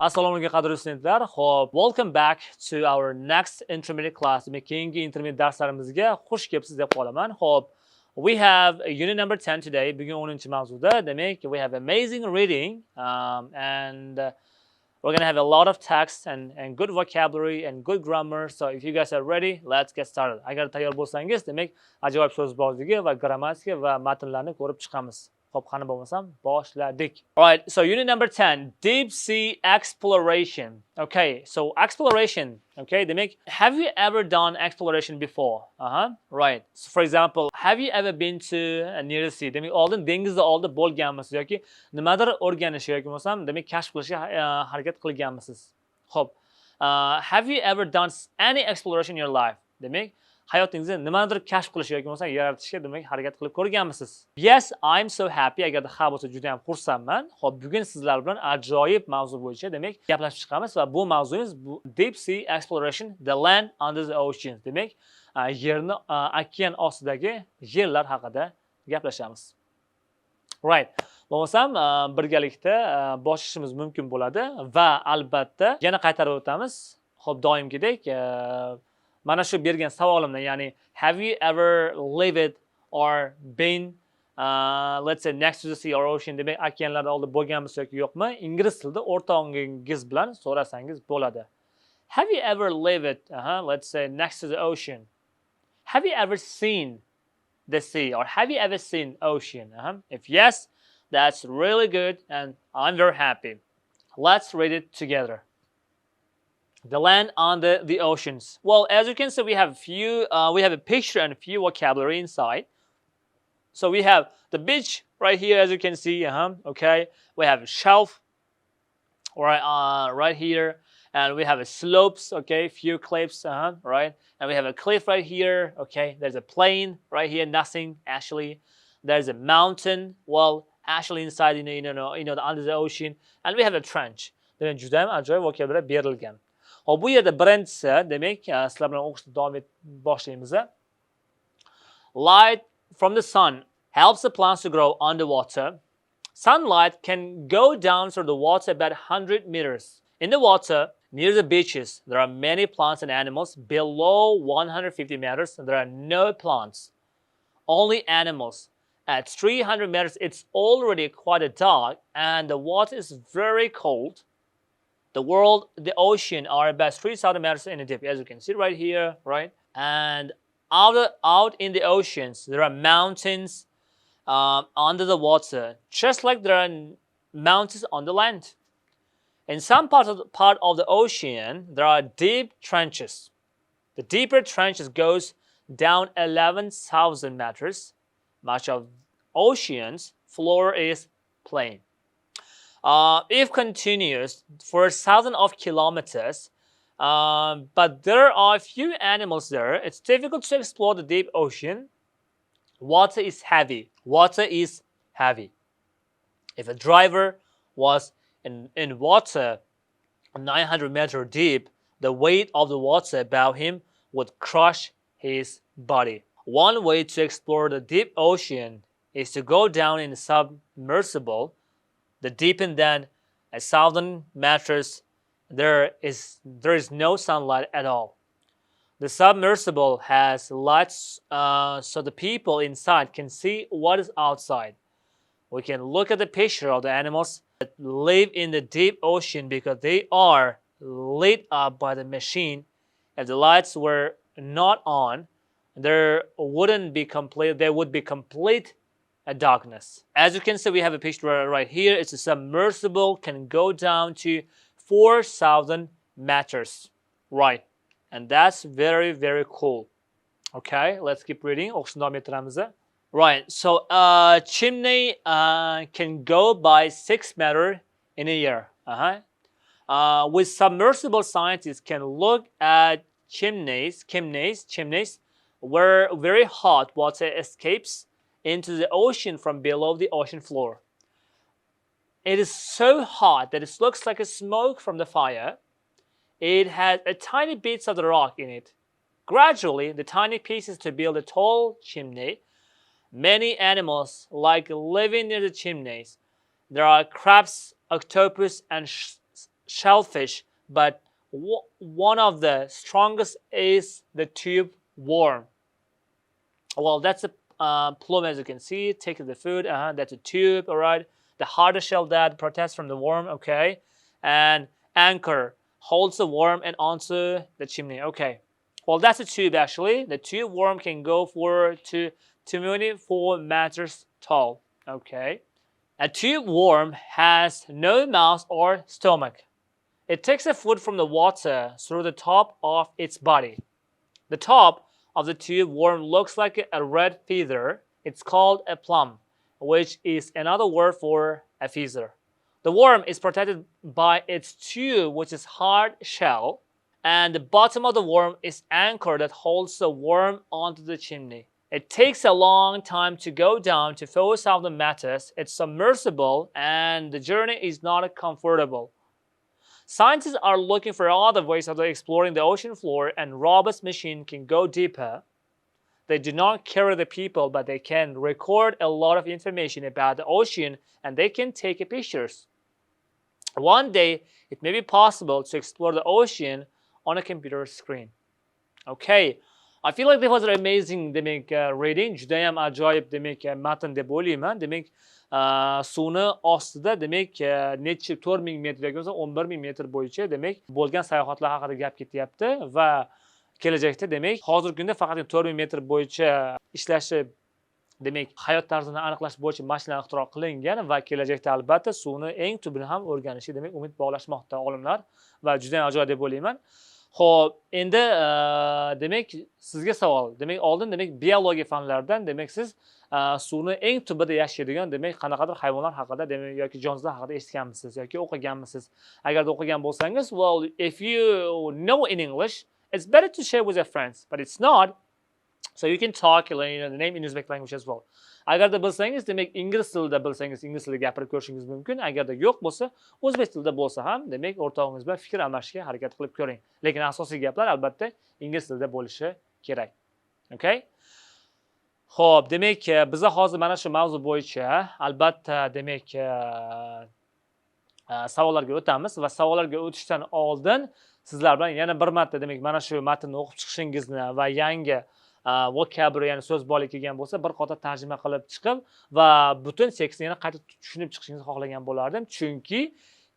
Assalomu alaykum qadrli studentlar. Xo'p, welcome back to our next intermediate class. Demak, keyingi intermediate darslarimizga xush kelibsiz deb qolaman. Xo'p, we have unit number 10 today. Bugun 10-mavzuda. Demak, we have amazing reading and we're going to have a lot of text and good vocabulary and good grammar. So if you guys are ready, let's get started. Agar tayyor bo'lsangiz, demak, ajoyib so'zbozligi va grammatika va matnlarni ko'rib chiqamiz. Xo'p, qani bo'lmasam, boshladik. All right, so unit number 10, deep sea exploration. Okay, so exploration, okay, demak, have you ever done exploration before? Right. So for example, have you ever been to near the sea? Demak, oldin dengizda oldi bo'lganmisiz yoki nimadir o'rganish yoki bo'lsam, demak, kashf qilishga harakat qilganmisiz? Xo'p, have you ever done any exploration in your life? Demak, hayotingizda nimadir kashf qilish yoki bo'lmasa yaratishga demak harakat qilib ko'rganmisiz? Yes, I'm so happy. Agarda ha bo'lsa juda ham xursandman. Xo'p, bugun sizlar bilan ajoyib mavzu bo'yicha demak gaplashib chiqamiz va bu mavzuyimiz bu deep sea exploration, the land under the ocean. Demak, yerni okean ostidagi yerlar haqida gaplashamiz. Right. Bo'lmasam birgalikda boshlashimiz mumkin bo'ladi va albatta yana qaytarib o'tamiz. Xo'p, doimgidek mana shu bergan savolimni, ya'ni have you ever lived or been let's say next to the sea or ocean, demak okeanlarda oldida bo'lganmisiz yoki yo'qmi? Ingliz tilida o'rtog'ingiz bilan so'rasangiz bo'ladi. Have you ever lived let's say next to the ocean? Have you ever seen the sea or have you ever seen ocean? If yes, that's really good and I'm very happy. Let's read it together. The land under the oceans. Well, as you can see, we have a picture and a few vocabulary inside. So we have the beach right here, as you can see. Okay, we have a shelf right here, and we have a slopes. Okay, few cliffs. Right, and we have a cliff right here. Okay, there's a plain right here. Nothing actually. There's a mountain. Well, actually inside, under the ocean, and we have a trench. Then juda ham ajoyib vocabulary berilgan. Hop, bu yerda birinchisi, demak, sizlar bilan o'qishni davom boshlaymiz. Light from the sun helps the plants to grow underwater. Sunlight can go down through the water about 100 meters. In the water, near the beaches, there are many plants and animals. Below 150 meters, there are no plants, only animals. At 300 meters, it's already quite dark and the water is very cold. The ocean are about 3,000 meters in the deep, as you can see right here, right? And out in the oceans, there are mountains under the water, just like there are mountains on the land. In some part of the ocean, there are deep trenches. The deeper trenches goes down 11,000 meters. Much of ocean's floor is plain. If continues for 1,000 of kilometers, but there are a few animals there. It's difficult to explore the deep ocean. Water is heavy. Water is heavy. If a driver was in water 900 meters deep, the weight of the water above him would crush his body. One way to explore the deep ocean is to go down in a submersible. The deeper than 1,000 meters, there is no sunlight at all. The submersible has lights so the people inside can see what is outside. We can look at the picture of the animals that live in the deep ocean because they are lit up by the machine. If the lights were not on, there would be complete darkness. As you can see, we have a picture right here. It's a submersible, can go down to 4,000 meters. Right. And that's very, very cool. Okay, let's keep reading. Right, so chimney can go by 6 meters in a year. With submersible, scientists can look at chimneys where very hot water escapes into the ocean from below the ocean floor. It is so hot that it looks like a smoke from the fire. It has a tiny bits of the rock in it. Gradually, the tiny pieces to build a tall chimney. Many animals like living near the chimneys. There are crabs, octopus, and shellfish, but one of the strongest is the tube worm. Well, that's a plum, as you can see. Take the food. That's a tube. All right. The harder shell that protects from the worm. Okay. And anchor holds the worm and onto the chimney. Okay. Well, that's a tube actually. The tube worm can go for to 24 meters tall. Okay. A tube worm has no mouth or stomach. It takes the food from the water through the top of its body. The top of the tube worm looks like a red feather. It's called a plum, which is another word for a feather. The worm is protected by its tube, which is hard shell, and the bottom of the worm is anchor that holds the worm onto the chimney. It takes a long time to go down to 4,000 meters. It's submersible and the journey is not comfortable. Scientists are looking for other ways of exploring the ocean floor, and robots machine can go deeper. They do not carry the people, but they can record a lot of information about the ocean and they can take pictures. One day, it may be possible to explore the ocean on a computer screen. Okay. I feel like this was an amazing reading. Judayam ajoyib matn deb o'ylayman. Demak, suvni ostida demak necha 4000 metr yoki 11000 metr bo'yicha demak bo'lgan sayohatlar haqida gap ketyapti va kelajakda demak hozirgi kunda faqat 4000 metr bo'yicha ishlashi demak hayot tarzini aniqlash bo'yicha mashinalar ixtiro qilingan va kelajakda albatta suvni eng tubini ham o'rganishi demak umid bog'lashmoqda olimlar va juda ham ajoyib deb o'ylayman. Xo'p, endi demak sizga savol. Demak oldin demak biologiya fanlaridan demak siz suvni eng tubida yashaydigan demak qanaqadir hayvonlar haqida demak yoki jonzotlar haqida eshitganmisiz yoki o'qiganmisiz? Agarda o'qigan bo'lsangiz, well, if you know in English, it's better to share with your friends, but it's not. So you can talk, the name in Uzbek language as well. Agarda bilsangiz, demak ingliz tilida bilsangiz, ingliz tilida gapirib ko'rishingiz mumkin. Agarda yo'q bo'lsa, o'zbek tilida bo'lsa ham, demak o'rtog'ingiz bilan fikr almashishga harakat qilib ko'ring. Lekin asosiy gaplar albatta ingliz tilida bo'lishi kerak. Okay? Xo'p, demak biz hozir mana shu mavzu bo'yicha albatta demak savollarga o'tamiz va savollarga o'tishdan oldin sizlar bilan yana bir marta demak mana shu matnni o'qib chiqishingizni va yangi vocabulary, ya'ni so'z boylik kelgan bo'lsa bir qator tarjima qilib chiqib va butun tekstni yana qayta tushunib chiqishingizni xohlagan bo'lardim, chunki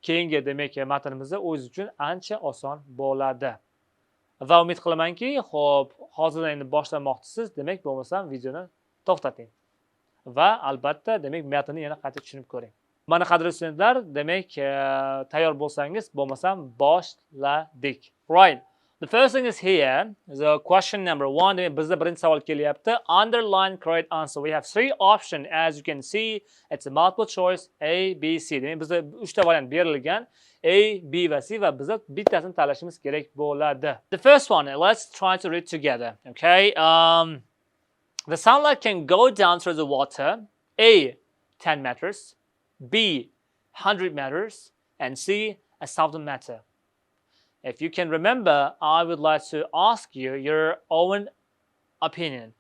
keyingi demak matnimizda o'zingiz uchun ancha oson bo'ladi. Va umid qilamanki, xo'p, hozirdan endi boshlamoqchisiz, demak bo'lmasam videoni to'xtating va albatta demak matnni yana qayta tushunib ko'ring. Mana qadrli studentlar, demak tayyor bo'lsangiz, bo'lmasam boshladik. Right. The first thing is here, the question number 1. Demak bizda birinchi savol kelyapti. Underline correct answer. We have 3 options, as you can see. It's a multiple choice A, B, C. Demak bizda 3 ta variant berilgan. A, B va C va bizda bittasini tanlashimiz kerak bo'ladi. The first one, let's try to read together. Okay? The sunlight can go down through the water. A, 10 meters. B, 100 meters. And C, 1,000 meters. If you can remember, I would like to ask you your own opinion.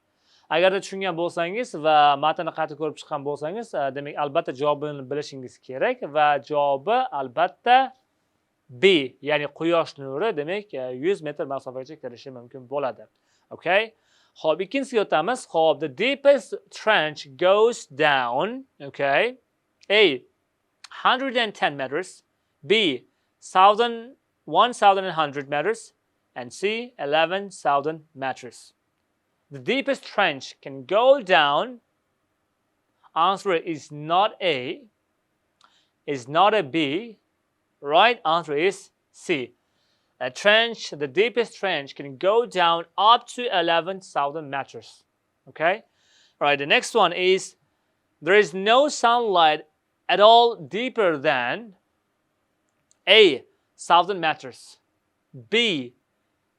Agarda tushungan bo'lsangiz va matnni qayta ko'rib chiqqan bo'lsangiz, demak albatta javobini bilishingiz kerak va javobi albatta B, ya'ni quyosh nuri demak 100 metr masofagacha kirishi mumkin bo'ladi. Okay? Xo'p, ikkinchisiga o'tamiz. Xo'p, the deepest trench goes down, okay? A, 110 meters. B, 1,100 meters, and C, 11,000 meters. The deepest trench can go down. Answer is not A, is not a B. Right answer is C. The deepest trench can go down up to 11,000 meters. Okay? All right, the next one is there is no sunlight at all deeper than A, 1,000 meters. B,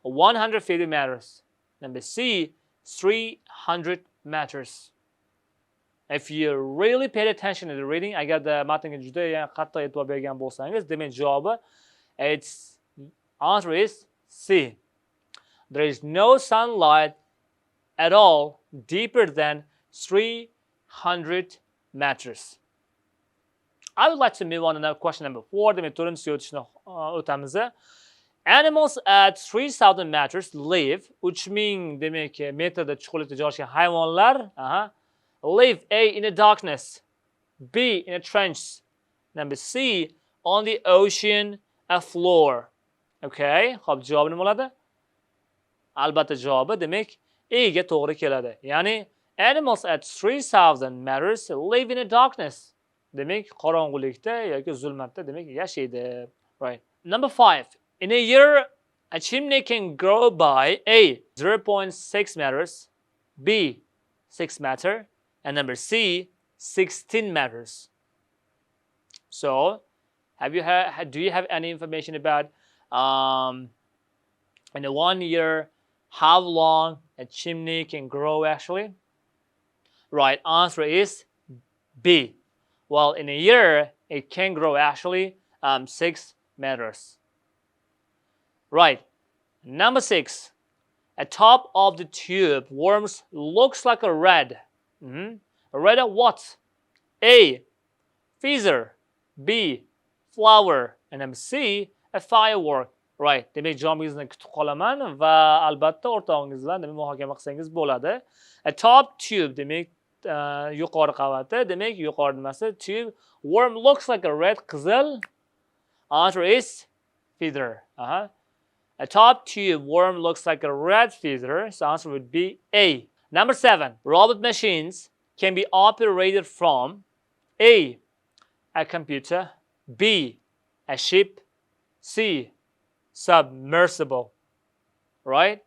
150 meters. Number C, 300 meters. If you really paid attention to the reading, agarda matnga juda qattiq e'tibor bergan bo'lsangiz, demak javobi its answer is C. There is no sunlight at all deeper than 300 meters. I would like to move on to now question number 4. Demek, 4-chi o'tishni o'tamiz. Animals at 3000 meters live, 3000 demek metrda chuqurlikda joylashgan hayvonlar, live A in the darkness, B in a trench, number C on the ocean floor. Okay, xo'p, javob nima bo'ladi? Albatta javobi demek A ga to'g'ri keladi. Ya'ni animals at 3000 meters live in the darkness. Demek qorong'ulikda yoki zulmatda demek yashaydi. Right. Number 5. In a year, a chimney can grow by A 0.6 meters, B 6 meter, and number C 16 meters. So, do you have any information about in a 1 year how long a chimney can grow actually? Right, answer is B. Well, in a year it can grow actually 6 meters. Right, number 6. At top of the tube, worms looks like a red. A red of what? A. Feather. B. Flower. And number C. A firework. Right. Demek javomingizni kutib qolaman va albatta o'rtog'ingiz bilan demak muhokama qilsangiz bo'ladi. A top tube demek yuqori qavati, demek yuqori nimasi? Tube. Worm looks like a red, qizil. Answer is feather. A top tube worm looks like a red feather, so answer would be A. Number 7. Robot machines can be operated from A. A computer, B. A ship, C. Submersible. Right?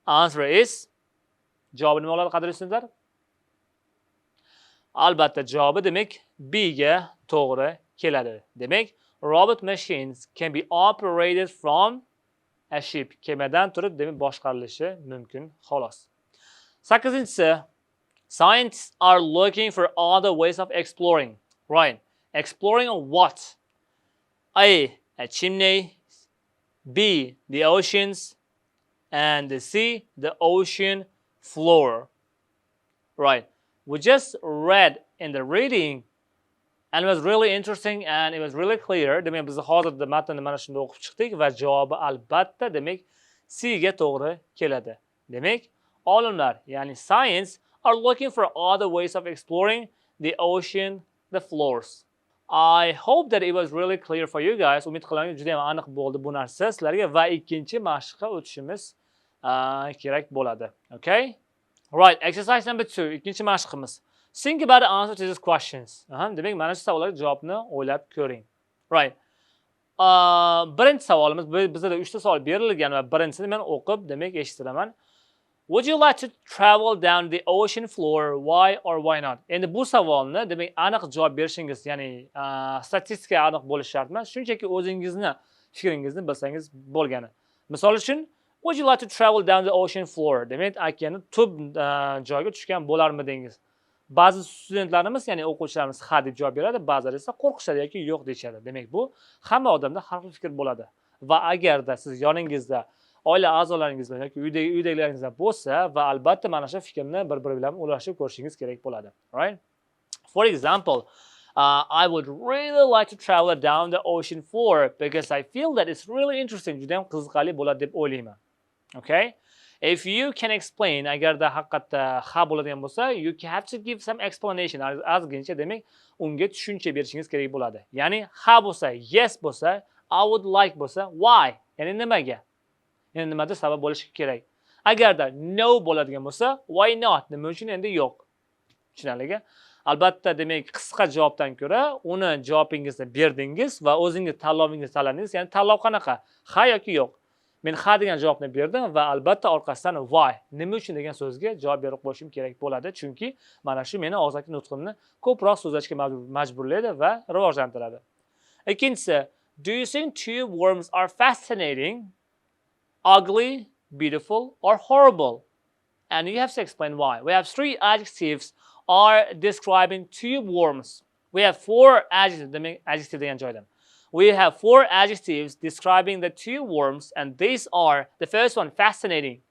Answer is javobi nima bo'ladi, qadrli studentlar? Albatta javobi demek B ga to'g'ri keladi. Demek robot machines can be operated from a ship. Kemadan turib demek boshqarilishi mumkin, xolos. 8-si. Scientists are looking for other ways of exploring. Right. Exploring what? A. A chimney, B. The oceans, and C. The ocean floor. Right. We just read in the reading and it was really interesting and it was really clear. Demek biz hozirda matnni mana shunda o'qib chiqdik va javobi albatta demek C ga to'g'ri keladi. Demek olimlar, ya'ni science, are looking for other ways of exploring the ocean, the floors. I hope that it was really clear for you guys. Umid qilaman juda ham aniq bo'ldi bu narsa sizlarga va ikkinchi mashqqa o'tishimiz kerak bo'ladi. Okay? Right, exercise number 2. Ikkinchi mashqimiz. Think about the answer to these questions. Demek mana shu savollarga javobni o'ylab ko'ring. Right. Birinchi savolimiz, bizda 3 ta savol berilgan va birinchisini men o'qib demek eshittiraman. Would you like to travel down the ocean floor? Why or why not? Endi bu savolni demek aniq javob berishingiz, ya'ni statistika aniq bo'lishi shart emas. Shunchaki o'zingizni fikringizni bilsangiz bo'lgani. Misol uchun, would you like to travel down the ocean floor? Demek okeanning tub joyiga tushgan bo'larmidingiz? Ba'zi studentlarimiz, ya'ni o'quvchilarimiz ha deb javob beradi, ba'zilari esa qo'rqishadi yoki yo'q deyishadi. Demak, bu hamma odamda har xil fikr bo'ladi. Va agarda siz yoningizda oila a'zolaringiz bilan yoki uydagilaringiz bo'lsa va albatta mana shu fikrni bir-biri bilan ulashib ko'rishingiz kerak bo'ladi. Right? For example, I would really like to travel down the ocean floor because I feel that it's really interesting. Juda ham qiziqarli bo'ladi deb o'ylayman. Okay? If you can explain, agarda haqiqatda ha bo'ladigan bo'lsa, you have to give some explanation. Ozgincha demak, unga tushuncha berishingiz kerak bo'ladi. Ya'ni ha bo'lsa, yes bo'lsa, I would like bo'lsa, why? Ya'ni nimaga? Ya'ni nimada sabab bo'lishi kerak. Agarda no bo'ladigan bo'lsa, why not? Nima uchun endi yo'q? Tushunarlimi? Albatta demak, qisqa javobdan ko'ra uni javobingizni berdingiz va o'zingiz tanlovingizni tanladingiz. Ya'ni tanlov qanaqa? Ha yoki yo'q? Men ha degan javobni berdim va albatta orqasidan why, nima uchun degan so'zga javob berib qo'yishim kerak bo'ladi, chunki mana shu meni og'zaki nutqimni ko'proq so'zlashga majburlaydi va rivojlantiradi. Ikkinchisi, do you think tube worms are fascinating, ugly, beautiful or horrible? And you have to explain why. We have 3 adjectives are describing tube worms. We have 4 adjectives degan joydan. We have 4 adjectives describing the tube worms, and these are: the first one, fascinating;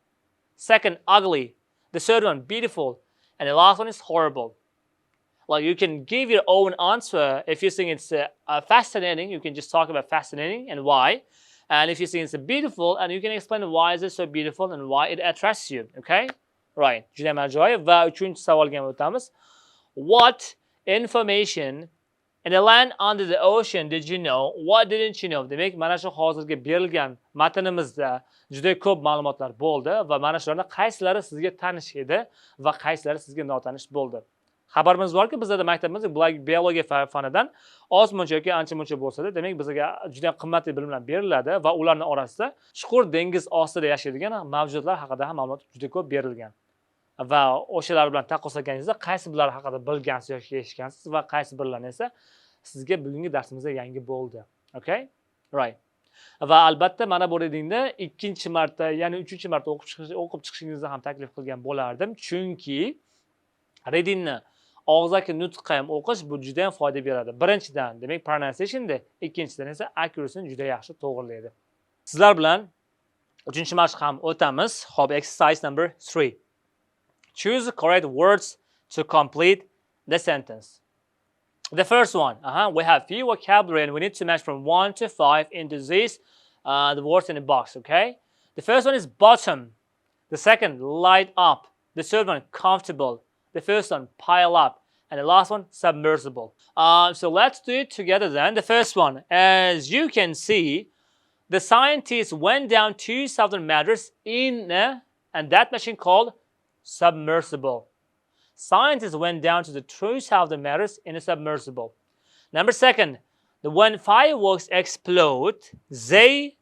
second, ugly; the third one, beautiful; and the last one is horrible. Like you can give your own answer. If you think it's fascinating, you can just talk about fascinating and why. And if you think it's beautiful, and you can explain why is it so beautiful and why it attracts you. Okay? Right. Juda ham ajoyib. Va 3-chi savolga ham o'tamiz. What information in the land under the ocean did you know? What didn't you know? Demak, mana shu hozirgi berilgan matnimizda juda ko'p ma'lumotlar bo'ldi va mana shularning qaysilari sizga tanish edi va qaysilari sizga notanish bo'ldi. Xabarimiz borki, bizda maktabimizda biologiya fanidan ozmuncha yoki ancha-muncha bo'lsa-da, demak bizga juda qimmatli bilimlar beriladi va ularning orasida chuqur dengiz ostida yashaydigan mavjudotlar haqida ham ma'lumot juda ko'p berilgan. Va o'shalar bilan taqqoslaganingizda qaysi birlari haqida bilgansiz yoki eshitgansiz va qaysi birlari esa sizga bugungi darsimizda yangi bo'ldi. Okay? Right. Va albatta mana bu readingni ikkinchi marta, ya'ni 3-marta o'qib chiqishingizni ham taklif qilgan bo'lardim, chunki readingni og'zaki nutqqa ham o'qish bu juda ham foyda beradi. Birinchidan, demak pronunciationda, ikkinchidan esa accuracy'ni juda yaxshi to'g'rilaydi. Sizlar bilan 3-mashq ham o'tamiz. Hop, exercise number 3. Choose the correct words to complete the sentence. The first one, we have few vocabulary and we need to match from 1 to 5 into these, the words in the box, okay? The first one is bottom. The second, light up. The third one, comfortable. The first one, pile up. And the last one, submersible. So let's do it together then. The first one, as you can see, the scientists went down to southern Madras in and that machine called submersible. Scientists went down to the true southern Madras in a submersible. Number second, when fireworks explode, they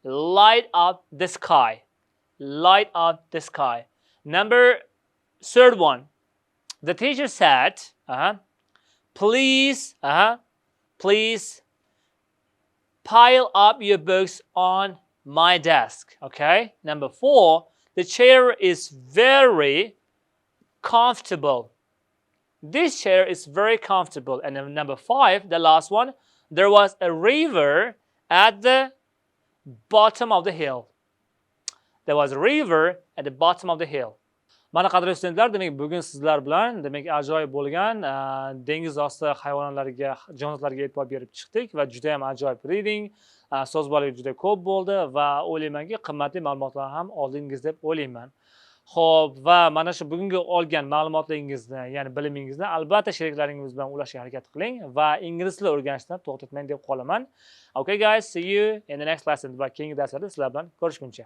light up the sky. Light up the sky. Number third one, the teacher said, please pile up your books on my desk. Okay. Number 4, the chair is very comfortable. This chair is very comfortable. And then number 5, the last one, there was a river at the bottom of the hill. There was a river at the bottom of the hill. Mana qadrli studentlar, demak bugun sizlar bilan demak ajoyib bo'lgan dengiz osti hayvonlariga, jonzotlarga e'tibor berib chiqdik va juda ham ajoyib reading, so'zbo'ligi juda ko'p bo'ldi va o'ylaymanki qimmatli ma'lumotlar ham oldingiz deb o'ylayman. Xo'p, va mana shu bugungi olgan ma'lumotlaringizni, ya'ni bilimingizni albatta sheriklaringiz bilan ulashishga harakat qiling va ingliz tilini o'rganishdan to'xtatmang deb qolaman. Okay guys, see you in the next lesson va keyingi darslarda sizlar bilan ko'rishguncha.